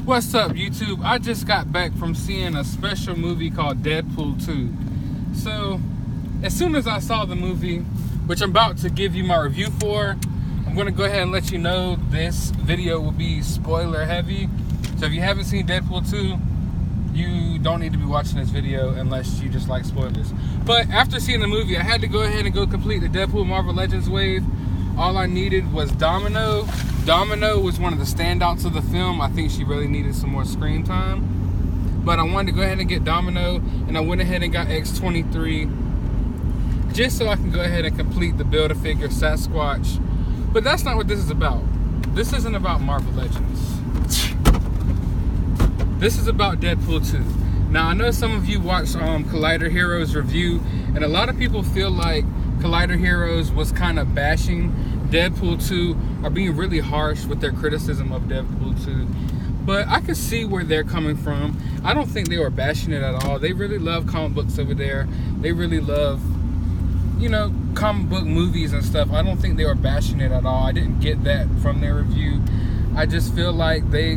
What's up, YouTube? I just got back from seeing a special movie called Deadpool 2. So, as soon as I saw the movie, which I'm about to give you my review for, I'm going to go ahead and let you know this video will be spoiler heavy. So if you haven't seen Deadpool 2, you don't need to be watching this video unless you just like spoilers. But after seeing the movie, I had to go ahead and go complete the Deadpool Marvel Legends wave. All I needed was Domino. Domino was one of the standouts of the film. I think she really needed some more screen time. But I wanted to go ahead and get Domino, and I went ahead and got X-23 just so I can go ahead and complete the Build-A-Figure Sasquatch. But that's not what this is about. This isn't about Marvel Legends. This is about Deadpool 2. Now, I know some of you watched Collider Heroes review, and a lot of people feel like Collider Heroes was kind of bashing Deadpool 2 or being really harsh with their criticism of Deadpool 2. But I can see where they're coming from. I don't think they were bashing it at all. They really love comic books over there. They really love, you know, comic book movies and stuff. I don't think they were bashing it at all. I didn't get that from their review. I just feel like they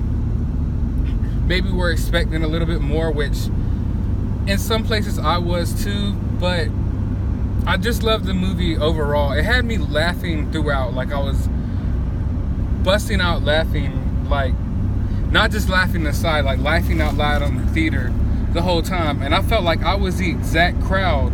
maybe were expecting a little bit more, which in some places I was too, but I just loved the movie overall. It had me laughing throughout. Like, I was busting out laughing, like, not just laughing aside, like laughing out loud on the theater the whole time. And I felt like I was the exact crowd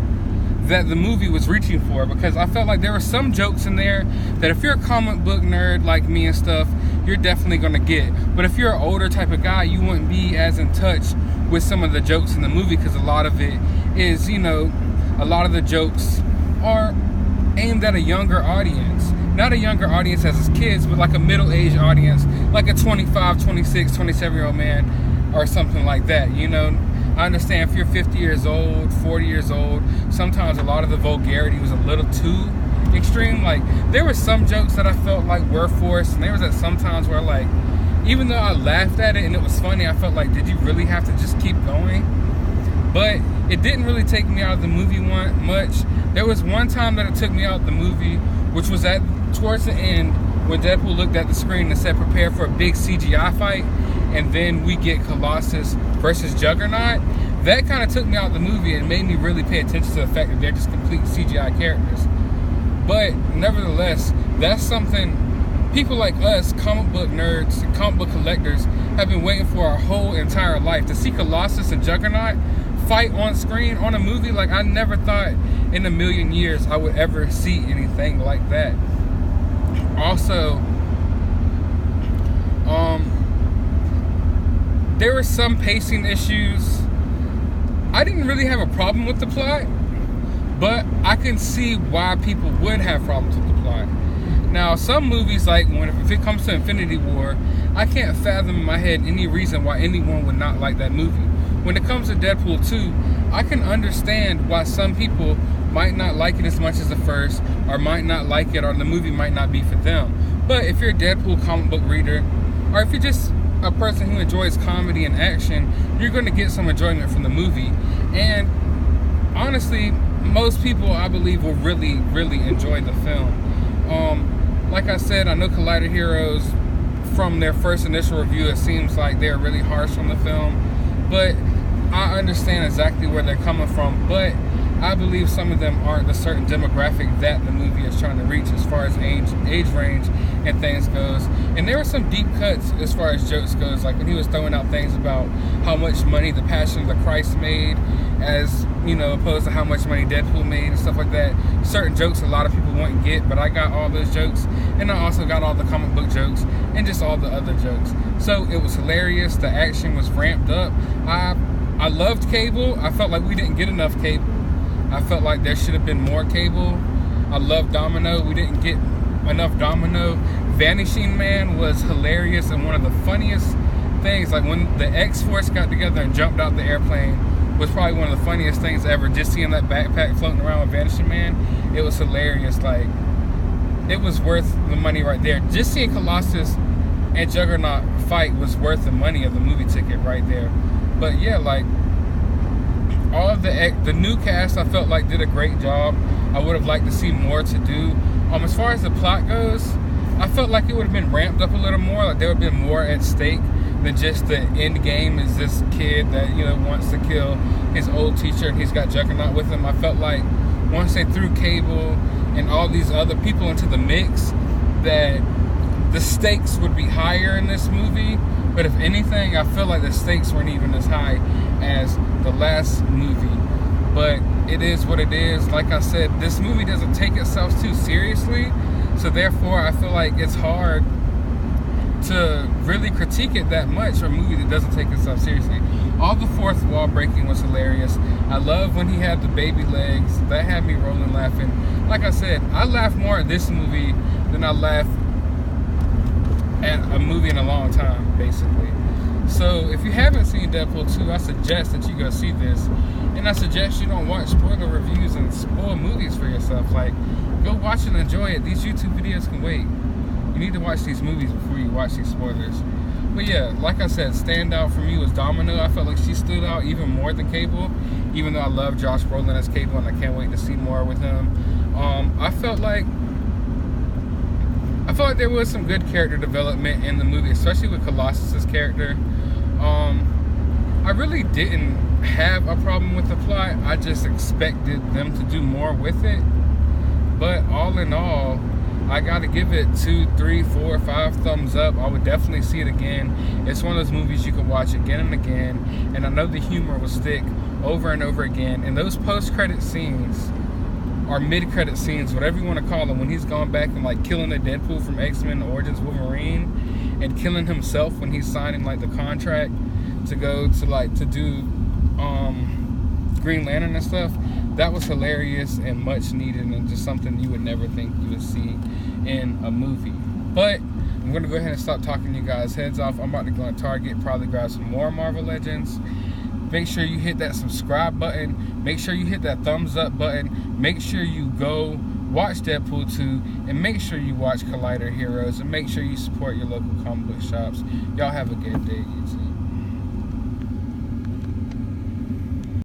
that the movie was reaching for, because I felt like there were some jokes in there that if you're a comic book nerd like me and stuff, you're definitely gonna get. But if you're an older type of guy, you wouldn't be as in touch with some of the jokes in the movie, because a lot of it is, you know, a lot of the jokes are aimed at a younger audience. Not a younger audience as kids, but like a middle-aged audience, like a 25, 26, 27-year-old man or something like that, you know? I understand if you're 50 years old, 40 years old, sometimes a lot of the vulgarity was a little too extreme. Like, there were some jokes that I felt like were forced, and there was at some times where, like, even though I laughed at it and it was funny, I felt like, did you really have to just keep going? But it didn't really take me out of the movie much. There was one time that it took me out of the movie, which was towards the end, when Deadpool looked at the screen and said, prepare for a big CGI fight, and then we get Colossus versus Juggernaut. That kind of took me out of the movie and made me really pay attention to the fact that they're just complete CGI characters. But nevertheless, that's something people like us, comic book nerds, comic book collectors, have been waiting for our whole entire life. To see Colossus and Juggernaut fight on screen on a movie, like, I never thought in a million years I would ever see anything like that. Also, there were some pacing issues. I didn't really have a problem with the plot, but I can see why people would have problems with the plot. Now, some movies, like if it comes to Infinity War, I can't fathom in my head any reason why anyone would not like that movie. When it comes to Deadpool 2, I can understand why some people might not like it as much as the first, or might not like it, or the movie might not be for them. But if you're a Deadpool comic book reader, or if you're just a person who enjoys comedy and action, you're going to get some enjoyment from the movie. And honestly, most people, I believe, will really, really enjoy the film. Like I said, I know Collider Heroes, from their first initial review, it seems like they're really harsh on the film. But I understand exactly where they're coming from. But I believe some of them aren't the certain demographic that the movie is trying to reach as far as age range and things goes. And there were some deep cuts as far as jokes goes, like when he was throwing out things about how much money the Passion of the Christ made, as, you know, opposed to how much money Deadpool made and stuff like that. Certain jokes a lot of people wouldn't get, but I got all those jokes, and I also got all the comic book jokes and just all the other jokes. So it was hilarious. The action was ramped up. I loved Cable. I felt like we didn't get enough Cable. I felt like there should have been more Cable. I love Domino. We didn't get enough Domino. Vanishing Man was hilarious, and one of the funniest things, like when the X-Force got together and jumped out the airplane, was probably one of the funniest things ever. Just seeing that backpack floating around with Vanishing Man, it was hilarious. Like, it was worth the money right there. Just seeing Colossus and Juggernaut fight was worth the money of the movie ticket right there. But yeah, like, all of the new cast, I felt like did a great job. I would have liked to see more to do. As far as the plot goes, I felt like it would have been ramped up a little more, like there would have been more at stake. than just the end game is this kid that, you know, wants to kill his old teacher and he's got Juggernaut with him. I felt like once they threw Cable and all these other people into the mix, that the stakes would be higher in this movie. But if anything, I feel like the stakes weren't even as high as the last movie. But it is what it is. Like I said, this movie doesn't take itself too seriously, so therefore I feel like it's hard to really critique it that much, or a movie that doesn't take itself seriously. All the fourth wall breaking was hilarious. I love when he had the baby legs. That had me rolling laughing. Like I said, I laugh more at this movie than I laugh at a movie in a long time, basically. So if you haven't seen Deadpool 2, I suggest that you go see this. And I suggest you don't watch spoiler reviews and spoil movies for yourself. Like, go watch and enjoy it. These YouTube videos can wait. You need to watch these movies before you watch these spoilers. But yeah, like I said, standout for me was Domino. I felt like she stood out even more than Cable, even though I love Josh Brolin as Cable and I can't wait to see more with him. I felt like there was some good character development in the movie, especially with Colossus's character. I really didn't have a problem with the plot. I just expected them to do more with it. But all in all, I gotta give it 2, 3, 4, 5 thumbs up. I would definitely see it again. It's one of those movies you can watch again and again, and I know the humor will stick over and over again. And those post-credit scenes, or mid-credit scenes, whatever you want to call them, when he's going back and like killing the Deadpool from X-Men Origins Wolverine, and killing himself when he's signing like the contract to go to do Green Lantern and stuff, that was hilarious and much needed, and just something you would never think you would see in a movie. But I'm gonna go ahead and stop talking you guys' heads off. I'm about to go on Target, probably grab some more Marvel Legends. Make sure you hit that subscribe button. Make sure you hit that thumbs up button. Make sure you go watch Deadpool 2, and make sure you watch Collider Heroes, and make sure you support your local comic book shops. Y'all have a good day, YouTube.